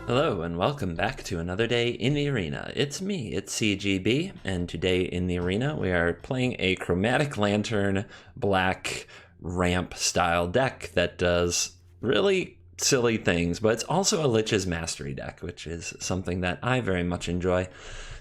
Hello and welcome back to another day in the arena. It's me, it's CGB, and today in the arena we are playing a Chromatic Lantern Black ramp style deck that does really silly things, but it's also a Lich's Mastery deck, which is something that I very much enjoy.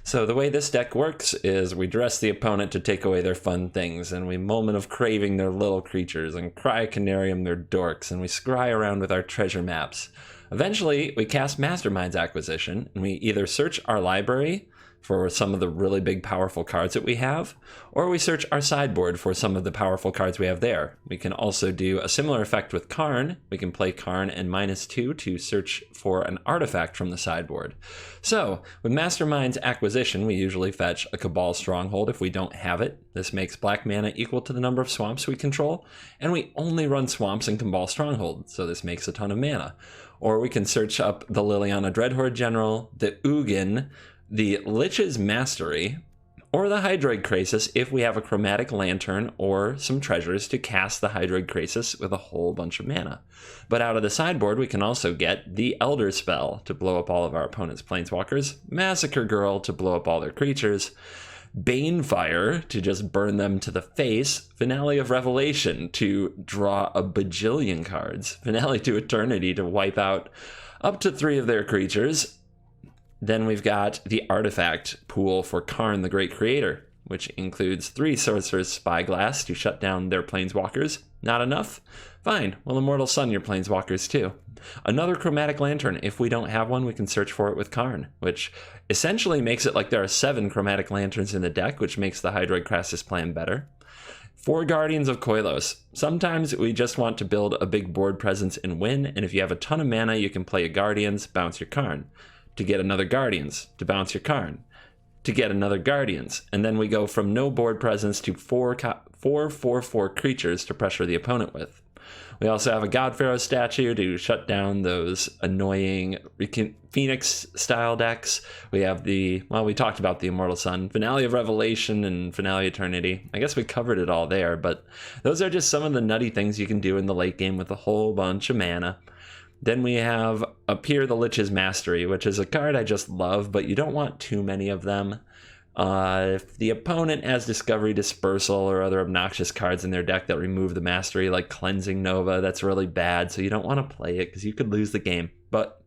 So the way this deck works is we dress the opponent to take away their fun things, and we Moment of Craving their little creatures, and Cryocanarium their dorks, and we scry around with our treasure maps. Eventually, we cast Mastermind's Acquisition, and we either search our library for some of the really big powerful cards that we have, or we search our sideboard for some of the powerful cards we have there. We can also do a similar effect with Karn. We can play Karn and -2 to search for an artifact from the sideboard. So, with Mastermind's Acquisition, we usually fetch a Cabal Stronghold if we don't have it. This makes black mana equal to the number of swamps we control, and we only run swamps in Cabal Stronghold, so this makes a ton of mana. Or we can search up the Liliana Dreadhorde General, the Ugin, the Lich's Mastery, or the Hydroid Krasis if we have a Chromatic Lantern or some treasures to cast the Hydroid Krasis with a whole bunch of mana. But out of the sideboard, we can also get the Elder Spell to blow up all of our opponent's planeswalkers, Massacre Girl to blow up all their creatures, Banefire to just burn them to the face, Finale of Revelation to draw a bajillion cards, Finale to Eternity to wipe out up to 3 of their creatures. Then we've got the artifact pool for Karn the Great Creator, which includes 3 Sorcerer's Spyglass to shut down their planeswalkers. Not enough? Fine, we'll Immortal Sun your planeswalkers too. Another Chromatic Lantern. If we don't have one, we can search for it with Karn, which essentially makes it like there are 7 Chromatic Lanterns in the deck, which makes the Hydroid Krasis plan better. 4 Guardians of Koilos. Sometimes we just want to build a big board presence and win, and if you have a ton of mana, you can play a Guardians, bounce your Karn. To get another Guardians, to bounce your Karn, to get another Guardians, and then we go from no board presence to 4/4/4 creatures to pressure the opponent with. We also have a God Pharaoh statue to shut down those annoying Phoenix style decks. We have we talked about the Immortal Sun, Finale of Revelation, and Finale Eternity. I guess we covered it all there, but those are just some of the nutty things you can do in the late game with a whole bunch of mana. Then we have up here the Lich's Mastery, which is a card I just love, but you don't want too many of them. If the opponent has Discovery Dispersal or other obnoxious cards in their deck that remove the Mastery, like Cleansing Nova, that's really bad, so you don't want to play it because you could lose the game. But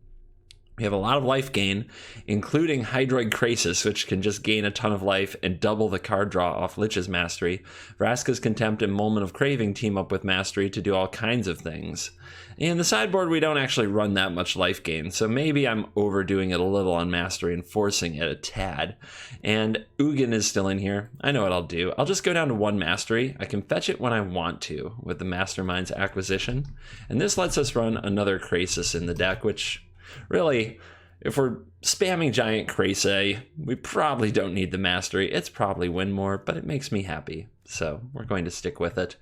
we have a lot of life gain, including Hydroid Krasis, which can just gain a ton of life and double the card draw off Lich's Mastery. Vraska's Contempt and Moment of Craving team up with Mastery to do all kinds of things. In the sideboard, we don't actually run that much life gain, so maybe I'm overdoing it a little on Mastery and forcing it a tad. And Ugin is still in here. I know what I'll do. I'll just go down to 1 Mastery. I can fetch it when I want to with the Mastermind's Acquisition. And this lets us run another Krasis in the deck, which really, if we're spamming Giant Krasay, we probably don't need the Mastery. It's probably win more, but it makes me happy. So we're going to stick with it.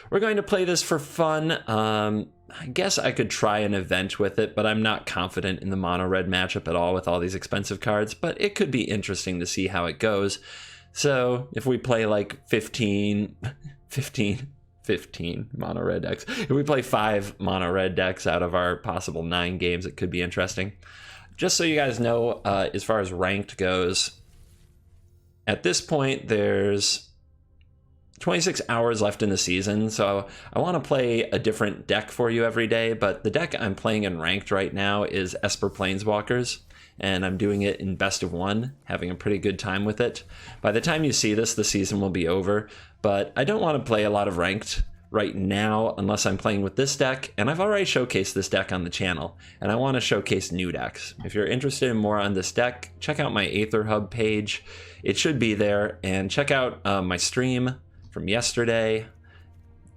We're going to play this for fun. I guess I could try an event with it, but I'm not confident in the mono-red matchup at all with all these expensive cards, but it could be interesting to see how it goes. So if we play like 15 mono-red decks. If we play 5 mono-red decks out of our possible 9 games, it could be interesting. Just so you guys know, as far as ranked goes, at this point, there's 26 hours left in the season, so I want to play a different deck for you every day, but the deck I'm playing in ranked right now is Esper Planeswalkers, and I'm doing it in best of 1, having a pretty good time with it. By the time you see this, the season will be over, but I don't want to play a lot of ranked right now unless I'm playing with this deck, and I've already showcased this deck on the channel, and I want to showcase new decks. If you're interested in more on this deck, check out my Aether Hub page. It should be there, and check out my stream from yesterday.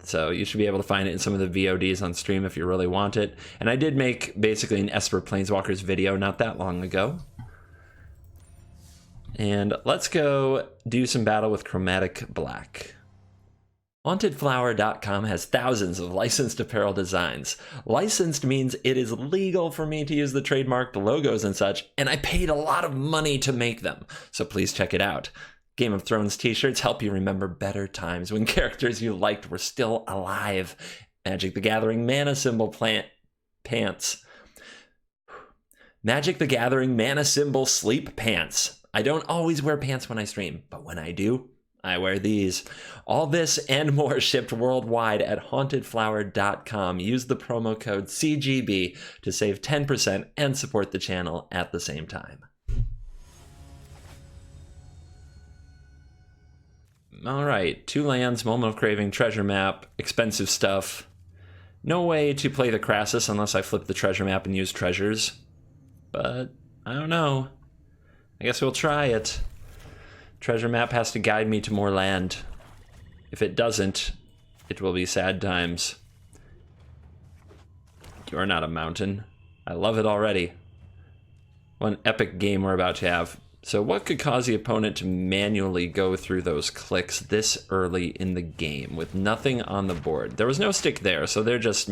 So you should be able to find it in some of the VODs on stream if you really want it. And I did make basically an Esper Planeswalkers video not that long ago. And let's go do some battle with Chromatic Black. WantedFlower.com has thousands of licensed apparel designs. Licensed means it is legal for me to use the trademarked logos and such, and I paid a lot of money to make them. So please check it out. Game of Thrones t-shirts help you remember better times when characters you liked were still alive. Magic the Gathering mana symbol pants. Magic the Gathering Mana Symbol Sleep Pants. I don't always wear pants when I stream, but when I do, I wear these. All this and more shipped worldwide at hauntedflower.com. Use the promo code CGB to save 10% and support the channel at the same time. All right, 2 lands, Moment of Craving, treasure map, expensive stuff. No way to play the Crassus unless I flip the treasure map and use treasures. But I don't know. I guess we'll try it. Treasure map has to guide me to more land. If it doesn't, it will be sad times. You're not a mountain. I love it already. What an epic game we're about to have. So what could cause the opponent to manually go through those clicks this early in the game with nothing on the board? There was no stick there, so they're just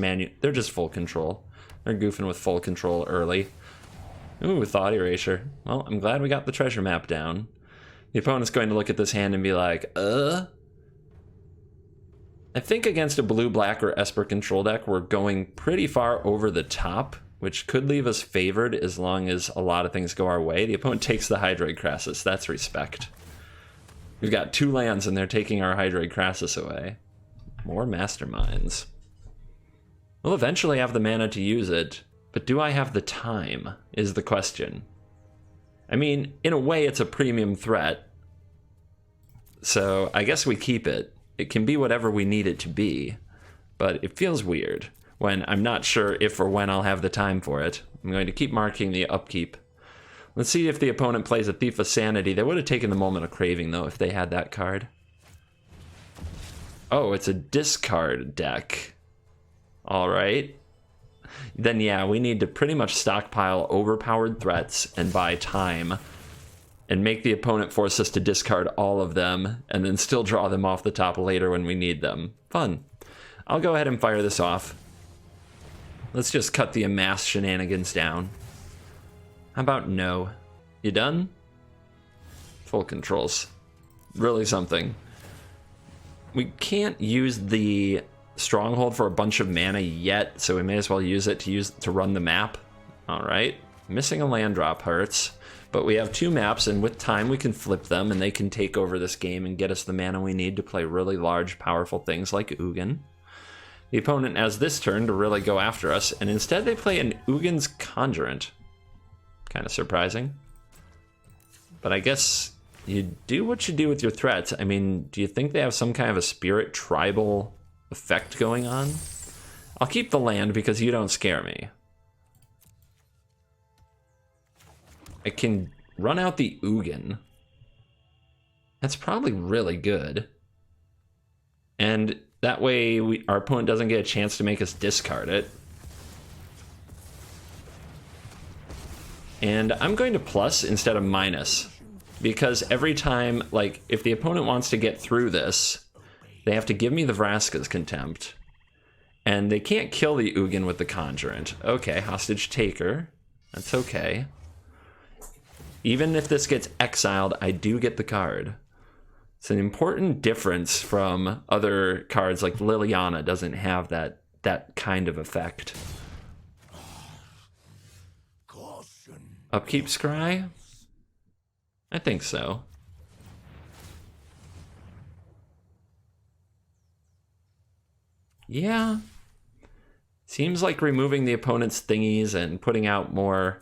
full control. They're goofing with full control early. Ooh, Thought Erasure. Well, I'm glad we got the treasure map down. The opponent's going to look at this hand and be like, I think against a blue-black or Esper control deck, we're going pretty far over the top, which could leave us favored as long as a lot of things go our way. The opponent takes the Hydroid Crassus. That's respect. We've got 2 lands and they're taking our Hydroid Crassus away. More Masterminds. We'll eventually have the mana to use it, but do I have the time, is the question. I mean, in a way, it's a premium threat, so I guess we keep it. It can be whatever we need it to be, but it feels weird when I'm not sure if or when I'll have the time for it. I'm going to keep marking the upkeep. Let's see if the opponent plays a Thief of Sanity. They would have taken the Moment of Craving, though, if they had that card. Oh, it's a discard deck. All right. Then yeah, we need to pretty much stockpile overpowered threats and buy time and make the opponent force us to discard all of them and then still draw them off the top later when we need them. Fun. I'll go ahead and fire this off. Let's just cut the amass shenanigans down. How about no? You done? Full controls. Really something. We can't use the Stronghold for a bunch of mana yet, so we may as well use it to run the map. All right, missing a land drop hurts, but we have 2 maps, and with time we can flip them, and they can take over this game and get us the mana we need to play really large, powerful things like Ugin. The opponent has this turn to really go after us, and instead they play an Ugin's Conjurant. Kind of surprising, but I guess you do what you do with your threats. I mean, do you think they have some kind of a spirit tribal effect going on? I'll keep the land because you don't scare me. I can run out the Ugin. That's probably really good. And that way our opponent doesn't get a chance to make us discard it. And I'm going to plus instead of minus, because every time, like, if the opponent wants to get through this, they have to give me the Vraska's Contempt. And they can't kill the Ugin with the Conjurant. Okay, Hostage Taker. That's okay. Even if this gets exiled, I do get the card. It's an important difference from other cards, like Liliana doesn't have that kind of effect. Upkeep Scry? I think so. Yeah. Seems like removing the opponent's thingies and putting out more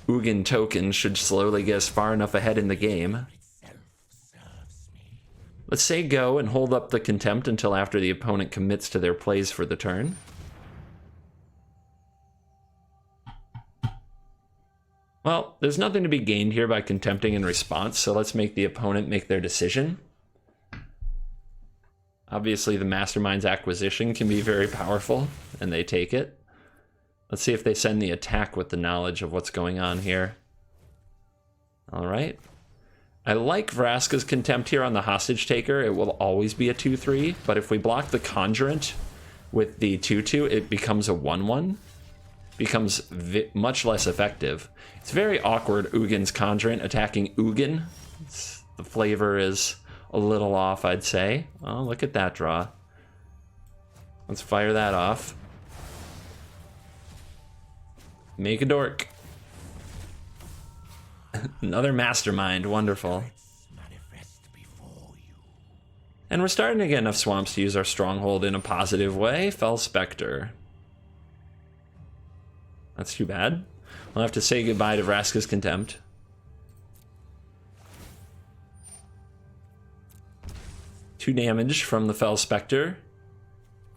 Ugin tokens should slowly get us far enough ahead in the game. Let's say go and hold up the Contempt until after the opponent commits to their plays for the turn. Well, there's nothing to be gained here by contempting in response, so let's make the opponent make their decision. Obviously, the Mastermind's Acquisition can be very powerful, and they take it. Let's see if they send the attack with the knowledge of what's going on here. All right. I like Vraska's Contempt here on the Hostage Taker. It will always be a 2/3, but if we block the Conjurant with the 2/2, it becomes a 1/1. Becomes much less effective. It's very awkward, Ugin's Conjurant attacking Ugin. The flavor is a little off, I'd say. Oh, look at that draw. Let's fire that off. Make a dork. Another mastermind, wonderful. And we're starting to get enough swamps to use our stronghold in a positive way. Fell Spectre. That's too bad. We'll have to say goodbye to Vraska's Contempt. Two damage from the Fell Spectre.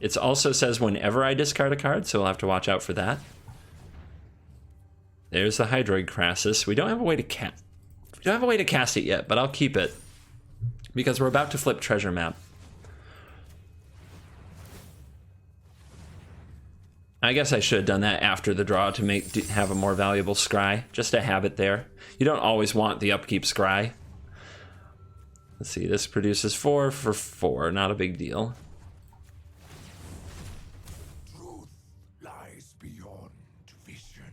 It also says whenever I discard a card, so we'll have to watch out for that. There's the Hydroid Crassus. We don't have a way to cast it yet, but I'll keep it because we're about to flip Treasure Map. I guess I should have done that after the draw to have a more valuable scry, just to have it there. You don't always want the upkeep scry. Let's see, this produces 4 for 4, not a big deal. Truth lies beyond vision.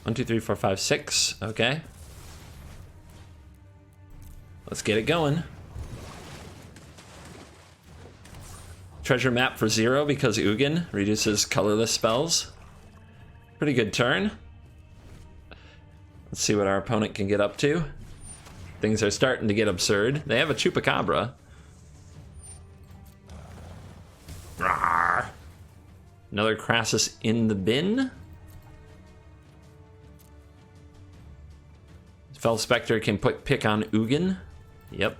1, 2, 3, 4, 5, 6. Okay. Let's get it going. Treasure Map for 0 because Ugin reduces colorless spells. Pretty good turn. Let's see what our opponent can get up to. Things are starting to get absurd. They have a Chupacabra. Rawr. Another Crassus in the bin. Fell Spectre can pick on Ugin. Yep.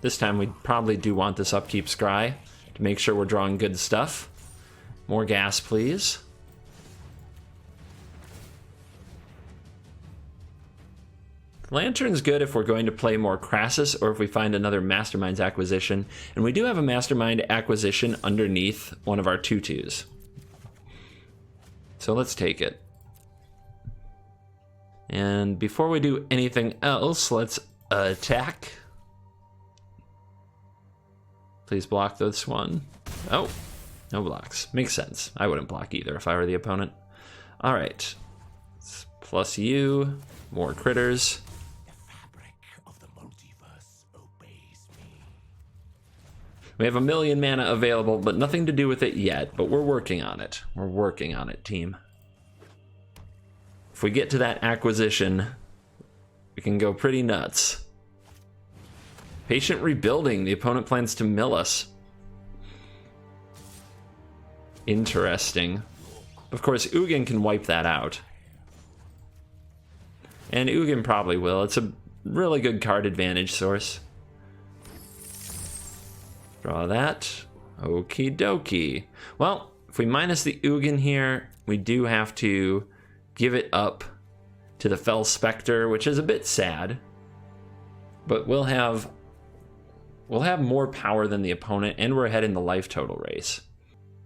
This time we probably do want this upkeep scry to make sure we're drawing good stuff. More gas, please. Lantern's good if we're going to play more Crassus or if we find another Mastermind's Acquisition. And we do have a Mastermind Acquisition underneath one of our tutus. So let's take it. And before we do anything else, let's attack. Please block this one. Oh, no blocks. Makes sense. I wouldn't block either if I were the opponent. All right. Plus you, more critters. We have 1,000,000 mana available, but nothing to do with it yet, but we're working on it. We're working on it, team. If we get to that acquisition, we can go pretty nuts. Patient Rebuilding. The opponent plans to mill us. Interesting. Of course, Ugin can wipe that out. And Ugin probably will. It's a really good card advantage source. Draw that. Okie dokie. Well, if we minus the Ugin here, we do have to give it up to the Fell Spectre, which is a bit sad. But we'll have more power than the opponent, and we're ahead in the life total race.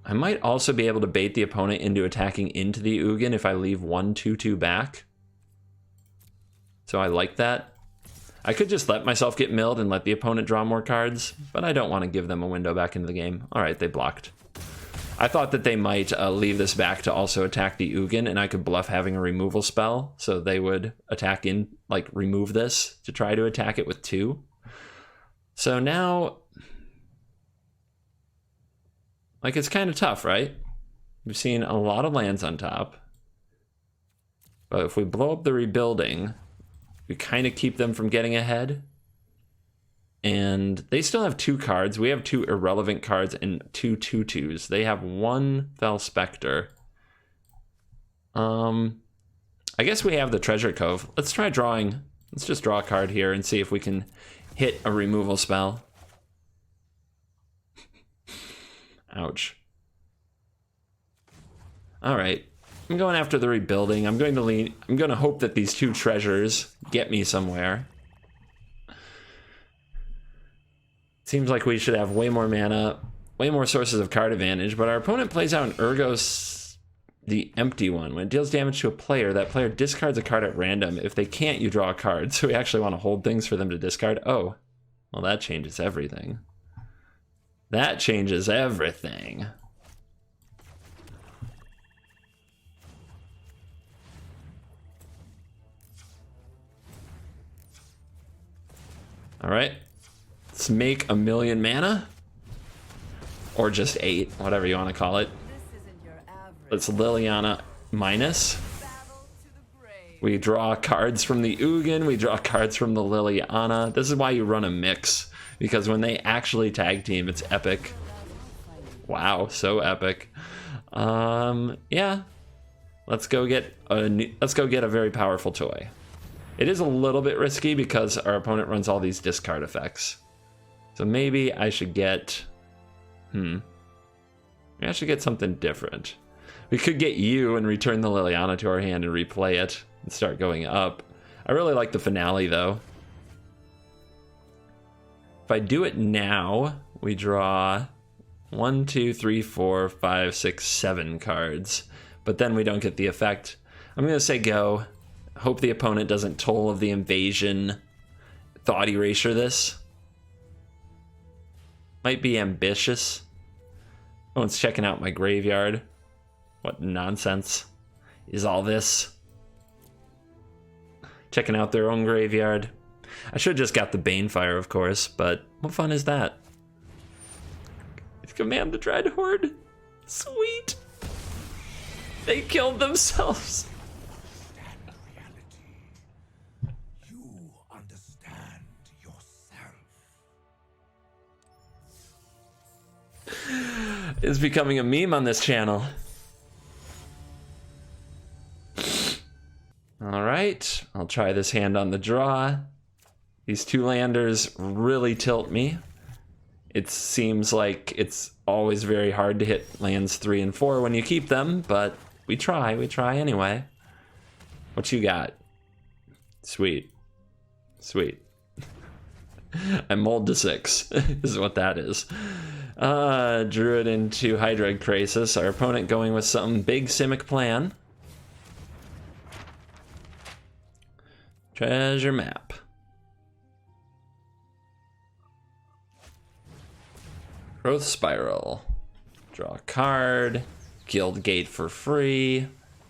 I might also be able to bait the opponent into attacking into the Ugin if I leave 1 2/2 back. So I like that. I could just let myself get milled and let the opponent draw more cards, but I don't want to give them a window back into the game. All right, they blocked. I thought that they might leave this back to also attack the Ugin, and I could bluff having a removal spell, so they would attack in, like, remove this to try to attack it with 2. So now, like, it's kind of tough, right? We've seen a lot of lands on top, but if we blow up the Rebuilding, we kind of keep them from getting ahead. And they still have 2 cards. We have 2 irrelevant cards and 2 tutus. They have 1 Fell Spectre. I guess we have the Treasure Cove. Let's try drawing. Let's just draw a card here and see if we can hit a removal spell. Ouch. All right. I'm going after the Rebuilding. I'm going to hope that these 2 treasures get me somewhere. Seems like we should have way more mana, way more sources of card advantage, but our opponent plays out an Urgos, the empty one. When it deals damage to a player, that player discards a card at random. If they can't, you draw a card. So we actually want to hold things for them to discard. Oh, well, that changes everything. That changes everything. All right, let's make 1,000,000 mana, or just 8, whatever you want to call it. Let's Liliana minus. We draw cards from the Ugin, we draw cards from the Liliana. This is why you run a mix, because when they actually tag team, it's epic. Wow, so epic. Yeah. Let's go get a very powerful toy. It is a little bit risky because our opponent runs all these discard effects. So maybe I should get maybe I should get something different. We could get you and return the Liliana to our hand and replay it and start going up. I really like the finale though. If I do it now, we draw 1, 2, 3, 4, 5, 6, 7 cards. But then we don't get the effect. I'm going to say go. Hope the opponent doesn't Toll of the Invasion Thought Erasure this. Might be ambitious. Oh, it's checking out my graveyard. What nonsense is all this? Checking out their own graveyard. I should have just got the Banefire, of course, but what fun is that? Command the Dread Horde. Sweet. They killed themselves. You understand yourself. It's becoming a meme on this channel. All right, I'll try this hand on the draw. These 2 landers really tilt me. It seems like it's always very hard to hit lands 3 and 4 when you keep them, but we try anyway. What you got? Sweet. Sweet. I mold to 6. This is what that is. Druid into Hydroid Krasis. Our opponent going with some big Simic plan. Treasure map. Growth Spiral. Draw a card. Guild Gate for free.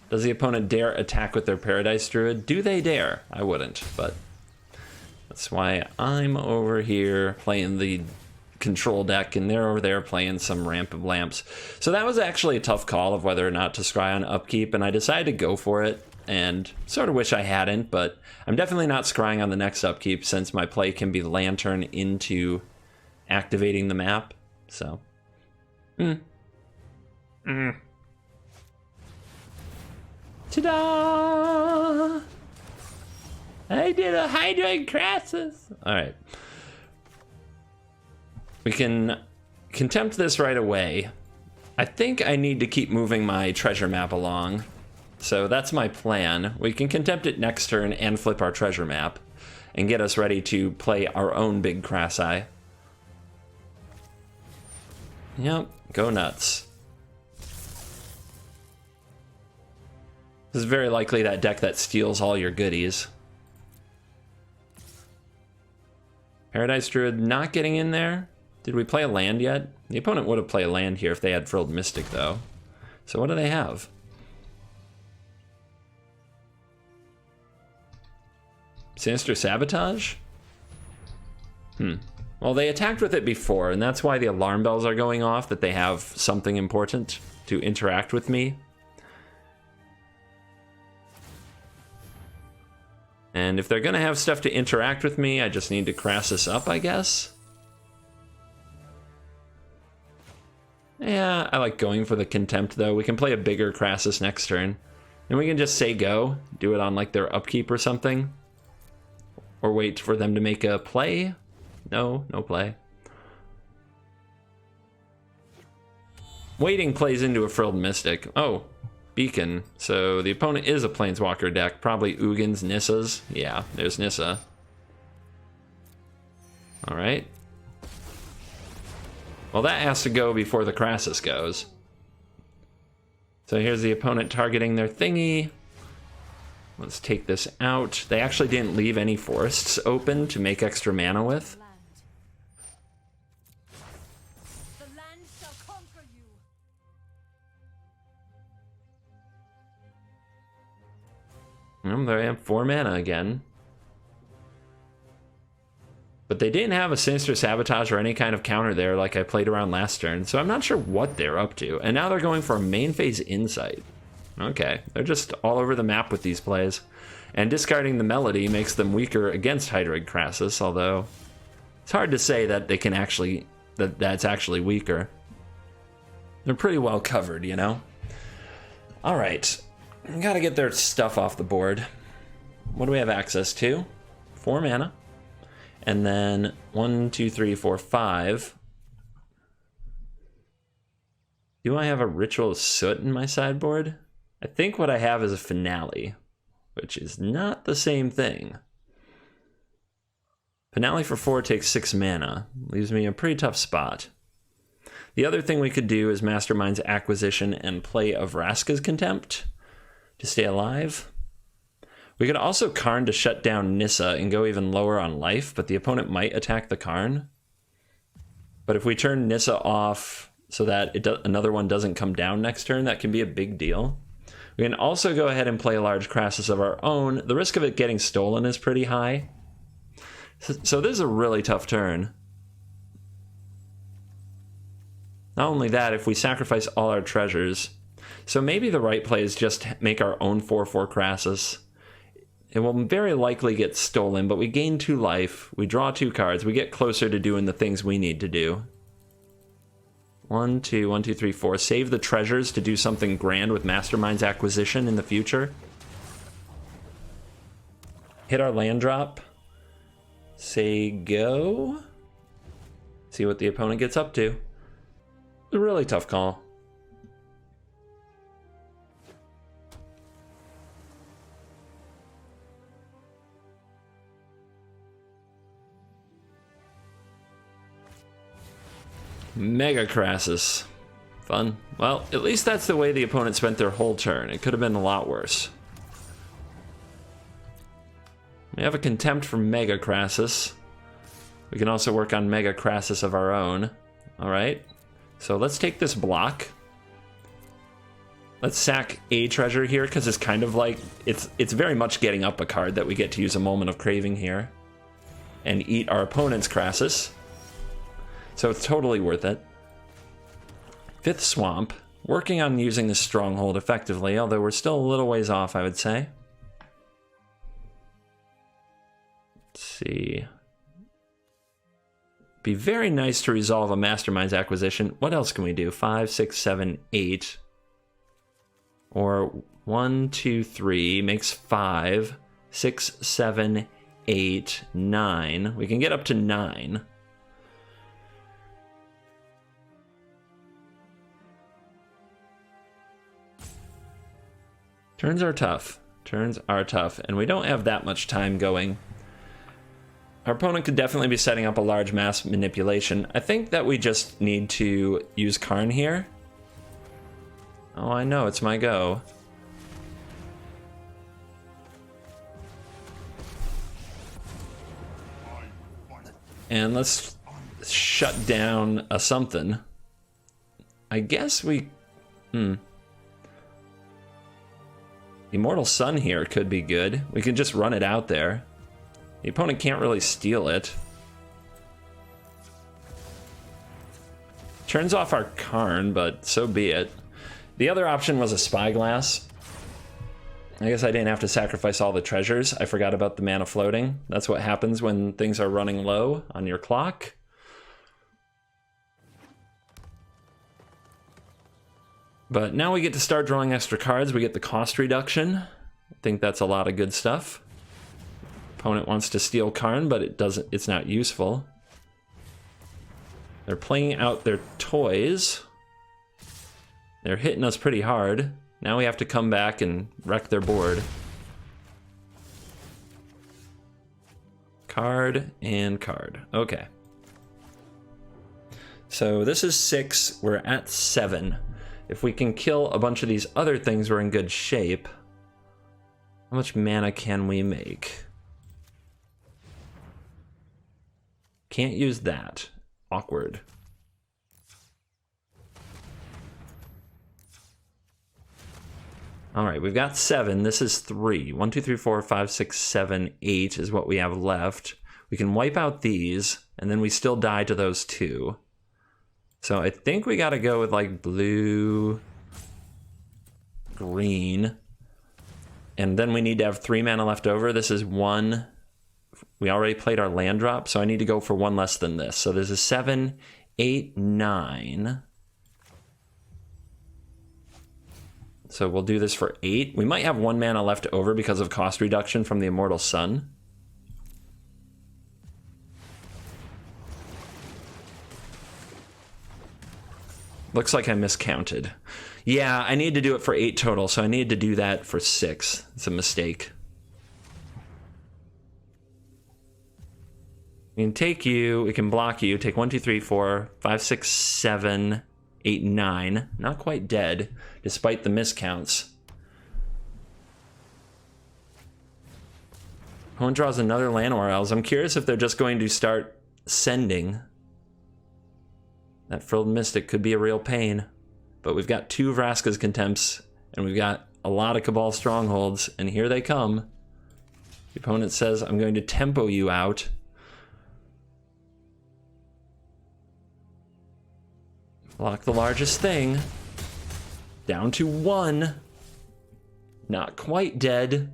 Does the opponent dare attack with their Paradise Druid? Do they dare? I wouldn't, but that's why I'm over here playing the control deck, and they're over there playing some Ramp of Lamps. So that was actually a tough call of whether or not to scry on upkeep, and I decided to go for it, and sort of wish I hadn't, but I'm definitely not scrying on the next upkeep since my play can be Lantern into activating the map. So, Ta-da! I did a Hydroid Krasis. All right. We can contempt this right away. I think I need to keep moving my treasure map along. So that's my plan. We can contempt it next turn and flip our treasure map and get us ready to play our own big Krasai. Yep, go nuts. This is very likely that deck that steals all your goodies. Paradise Druid not getting in there. Did we play a land yet? The opponent would have played a land here if they had Frilled Mystic, though. So what do they have? Sinister Sabotage? Well, they attacked with it before, and that's why the alarm bells are going off, that they have something important to interact with me. And if they're going to have stuff to interact with me, I just need to Krasis up, I guess. Yeah, I like going for the Contempt, though. We can play a bigger Krasis next turn. And we can just say go, do it on like their upkeep or something. Or wait for them to make a play. No play. Waiting plays into a Frilled Mystic. Oh, Beacon. So the opponent is a Planeswalker deck. Probably Ugins, Nissas. Yeah, there's Nissa. Alright. Well, that has to go before the Krasis goes. So here's the opponent targeting their thingy. Let's take this out. They actually didn't leave any forests open to make extra mana with. The land shall conquer you. There I am, 4 mana again. But they didn't have a Sinister Sabotage or any kind of counter there like I played around last turn, so I'm not sure what they're up to. And now they're going for a main phase Insight. Okay, they're just all over the map with these plays. And discarding the Melody makes them weaker against Hydroid Crassus, although it's hard to say that they can actually, that's actually weaker. They're pretty well covered, you know? All right, gotta get their stuff off the board. What do we have access to? 4 mana. And then 1, 2, 3, 4, 5. Do I have a Ritual of Soot in my sideboard? I think what I have is a Finale, which is not the same thing. Finale for 4 takes 6 mana. Leaves me in a pretty tough spot. The other thing we could do is Mastermind's Acquisition and play of Vraska's Contempt to stay alive. We could also Karn to shut down Nissa and go even lower on life, but the opponent might attack the Karn. But if we turn Nissa off so that another one doesn't come down next turn, that can be a big deal. We can also go ahead and play a large Crassus of our own. The risk of it getting stolen is pretty high. So this is a really tough turn. Not only that, if we sacrifice all our treasures, so maybe the right play is just make our own 4/4 Crassus. It will very likely get stolen, but we gain 2 life, we draw 2 cards, we get closer to doing the things we need to do. 1, 2, 1, 2, 3, 4. Save the treasures to do something grand with Mastermind's Acquisition in the future. Hit our land drop. Say go. See what the opponent gets up to. A really tough call. Mega Crassus. Fun. Well, at least that's the way the opponent spent their whole turn. It could have been a lot worse. We have a Contempt for Mega Crassus. We can also work on Mega Crassus of our own. Alright. So let's take this block. Let's sack a treasure here, because it's kind of like, it's very much getting up a card that we get to use a Moment of Craving here. And eat our opponent's Crassus. So it's totally worth it. 5th Swamp. Working on using this Stronghold effectively, although we're still a little ways off, I would say. Let's see. Be very nice to resolve a Mastermind's Acquisition. What else can we do? 5, 6, 7, 8. Or 1, 2, 3 makes 5. 6, 7, 8, 9. We can get up to 9. Turns are tough. Turns are tough. And we don't have that much time going. Our opponent could definitely be setting up a large mass manipulation. I think that we just need to use Karn here. Oh, I know, it's my go. And let's shut down a something. I guess we... Immortal Sun here could be good. We can just run it out there. The opponent can't really steal it. Turns off our Karn, but so be it. The other option was a Spyglass. I guess I didn't have to sacrifice all the treasures. I forgot about the mana floating. That's what happens when things are running low on your clock. But now we get to start drawing extra cards. We get the cost reduction. I think that's a lot of good stuff. Opponent wants to steal Karn, but it's not useful. They're playing out their toys. They're hitting us pretty hard. Now we have to come back and wreck their board. Card and card. Okay. So this is 6. We're at 7. If we can kill a bunch of these other things, we're in good shape. How much mana can we make? Can't use that. Awkward. All right, we've got 7. This is 3. 1, 2, 3, 4, 5, 6, 7, 8 is what we have left. We can wipe out these, and then we still die to those 2. So I think we gotta go with like blue, green. And then we need to have 3 mana left over. This is 1. We already played our land drop, so I need to go for 1 less than this. So there's a 7, 8, 9. So we'll do this for 8. We might have 1 mana left over because of cost reduction from the Immortal Sun. Looks like I miscounted. Yeah, I need to do it for 8 total, so I need to do that for 6. It's a mistake. We can take you, we can block you, take 1, 2, 3, 4, 5, 6, 7, 8, 9. Not quite dead, despite the miscounts. Opponent draws another land Orals. I'm curious if they're just going to start sending. That Frilled Mystic could be a real pain. But we've got 2 Vraska's Contempts, and we've got a lot of Cabal Strongholds, and here they come. The opponent says, I'm going to tempo you out. Block the largest thing. Down to 1. Not quite dead.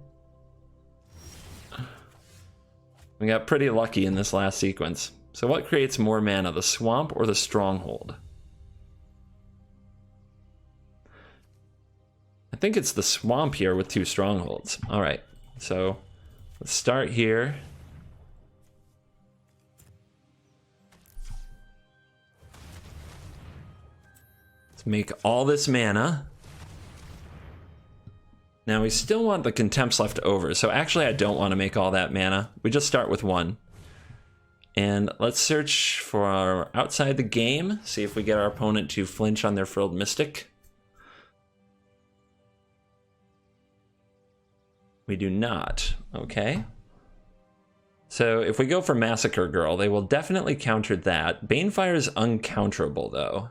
We got pretty lucky in this last sequence. So what creates more mana, the Swamp or the Stronghold? I think it's the Swamp here with 2 Strongholds. All right, so let's start here. Let's make all this mana. Now we still want the Contempts left over, so actually I don't want to make all that mana. We just start with 1. And let's search for our outside the game, see if we get our opponent to flinch on their Frilled Mystic. We do not. Okay. So if we go for Massacre Girl, they will definitely counter that. Banefire is uncounterable, though.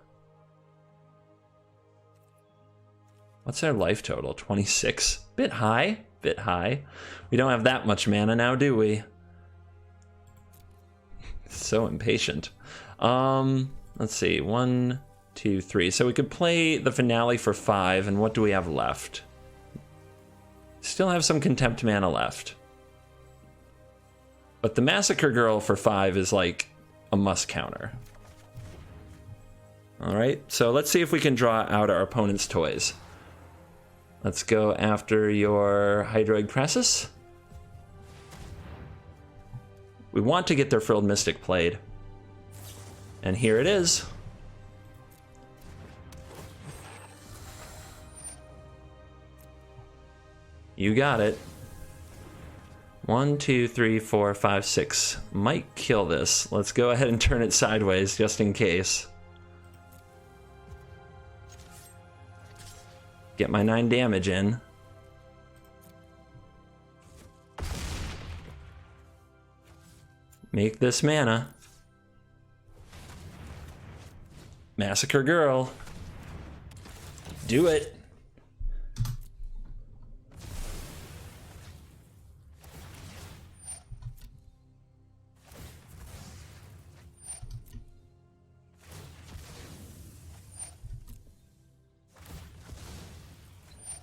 What's their life total? 26? Bit high. Bit high. We don't have that much mana now, do we? So impatient. Let's see. 1, 2, 3. So we could play the Finale for 5, and what do we have left? Still have some Contempt mana left. But the Massacre Girl for 5 is like a must counter. Alright, so let's see if we can draw out our opponent's toys. Let's go after your Hydroid Cressus. We want to get their Frilled Mystic played. And here it is. You got it. 1, 2, 3, 4, 5, 6. Might kill this. Let's go ahead and turn it sideways just in case. Get my 9 damage in. Make this mana. Massacre Girl. Do it.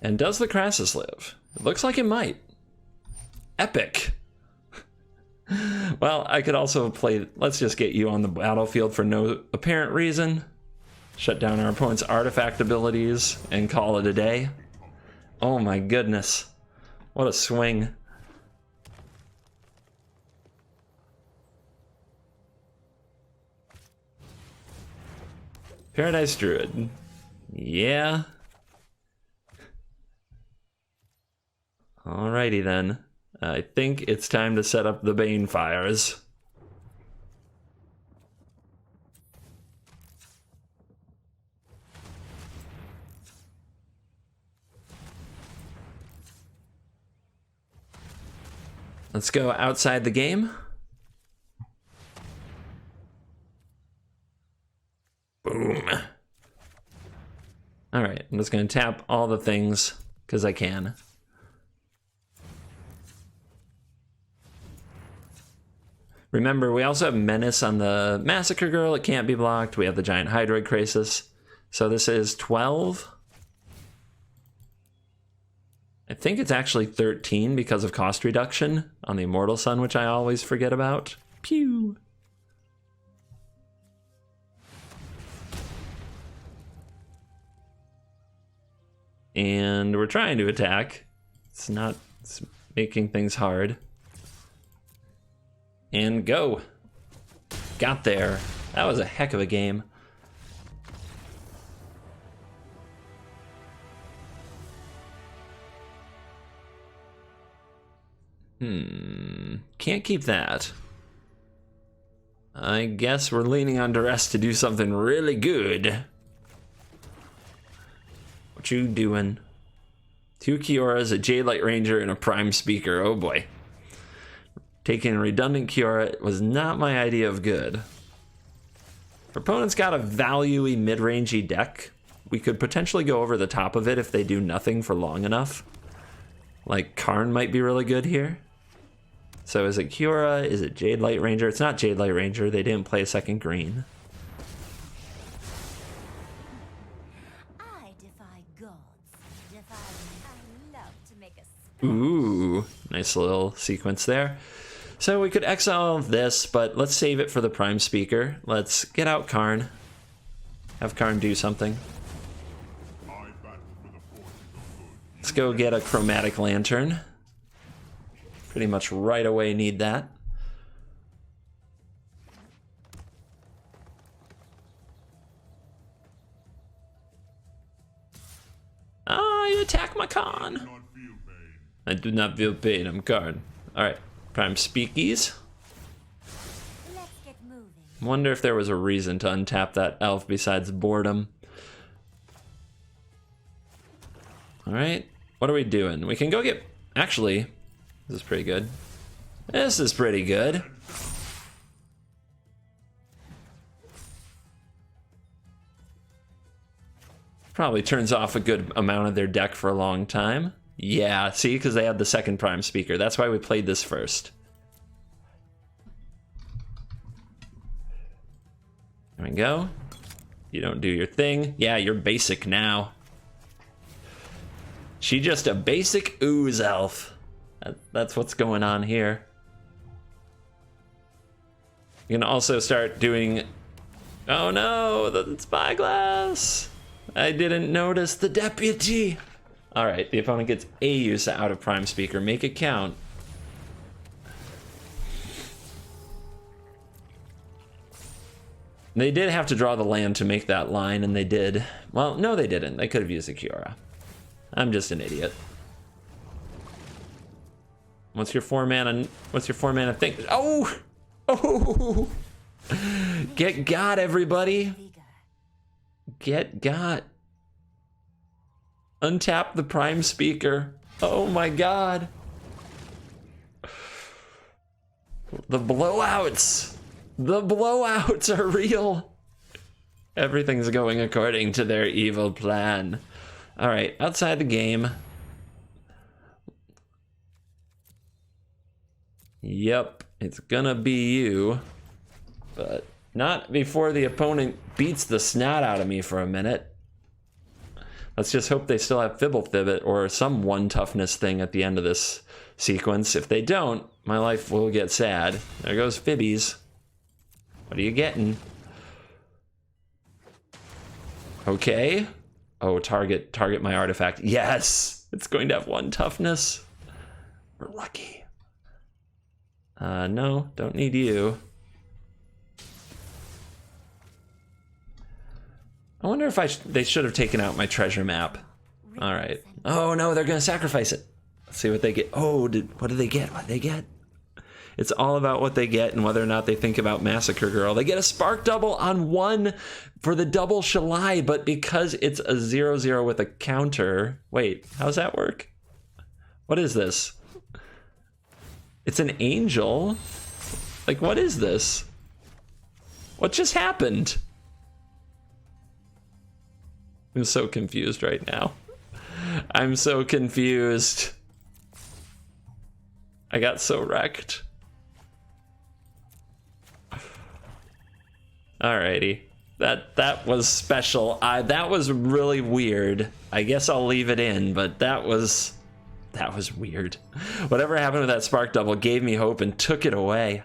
And does the Crassus live? It looks like it might. Epic. Well, I could also play, let's just get you on the battlefield for no apparent reason. Shut down our opponent's artifact abilities and call it a day. Oh my goodness. What a swing. Paradise Druid. Yeah. Alrighty then. I think it's time to set up the Banefires. Let's go outside the game. Boom. Alright, I'm just going to tap all the things because I can. Remember, we also have Menace on the Massacre Girl. It can't be blocked. We have the Giant Hydroid Crasus. So this is 12. I think it's actually 13 because of cost reduction on the Immortal Sun, which I always forget about. Pew! And we're trying to attack. It's making things hard. And go. Got there. That was a heck of a game. Can't keep that. I guess we're leaning on Duress to do something really good. What you doing? 2 Kioras, a Jade Light Ranger, and a Prime Speaker. Oh boy. Taking a redundant Kiora was not my idea of good. If opponent's got a value-y, mid-rangey deck, we could potentially go over the top of it if they do nothing for long enough. Like, Karn might be really good here. So is it Kiora? Is it Jade Light Ranger? It's not Jade Light Ranger. They didn't play a second green. I defy gods. Defy me. I love to make a Ooh, nice little sequence there. So we could exile this, but let's save it for the Prime Speaker. Let's get out Karn. Have Karn do something. Let's go get a Chromatic Lantern. Pretty much right away need that. Ah, you attack my Khan. I do not feel pain, I'm Karn. Alright, Prime Speakies. Let's get moving. Wonder if there was a reason to untap that elf besides boredom. Alright, what are we doing? We can go get... Actually, this is pretty good. This is pretty good. Probably turns off a good amount of their deck for a long time. Yeah, see, because they had the second Prime Speaker. That's why we played this first. There we go. You don't do your thing. Yeah, you're basic now. She just a basic ooze elf. That's what's going on here. You can also start doing... Oh no, the spyglass! I didn't notice the deputy! Alright, the opponent gets a use out of Prime Speaker. Make it count. They did have to draw the land to make that line, and they did. Well, no they didn't. They could have used a Kiora. I'm just an idiot. What's your 4-mana? What's your 4-mana thing? Oh! Oh! Get got, everybody! Get got. Untap the Prime Speaker. Oh my god. The blowouts. The blowouts are real. Everything's going according to their evil plan. Alright, outside the game. Yep, it's gonna be you. But not before the opponent beats the snot out of me for a minute. Let's just hope they still have Fibble-Fibbit or some 1 toughness thing at the end of this sequence. If they don't, my life will get sad. There goes Fibbies. What are you getting? Okay. Oh, target my artifact. Yes! It's going to have 1 toughness. We're lucky. No, don't need you. I wonder if they should have taken out my treasure map. All right. Oh no, they're gonna sacrifice it. Let's see what they get. Oh, what did they get? What did they get? It's all about what they get and whether or not they think about Massacre Girl. They get a Spark Double on 1 for the double Shalai, but because it's a 0/0 with a counter. Wait, how's that work? What is this? It's an angel? Like, what is this? What just happened? I'm so confused right now. I'm so confused. I got so wrecked. Alrighty. That was special. That was really weird. I guess I'll leave it in, but that was That was weird. Whatever happened with that spark double gave me hope and took it away.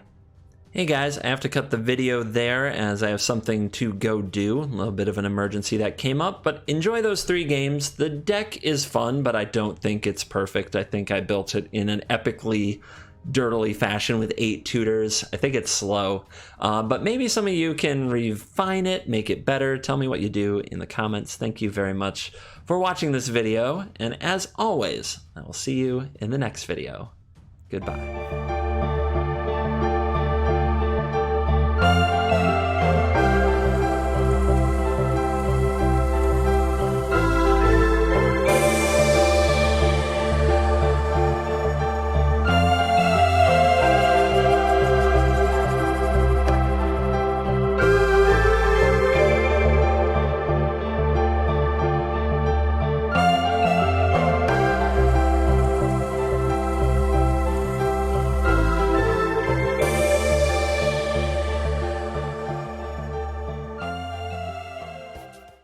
Hey guys, I have to cut the video there as I have something to go do. A little bit of an emergency that came up, but enjoy those 3 games. The deck is fun, but I don't think it's perfect. I think I built it in an epically dirtily fashion with 8 tutors. I think it's slow, but maybe some of you can refine it, make it better. Tell me what you do in the comments. Thank you very much for watching this video, and as always, I will see you in the next video. Goodbye.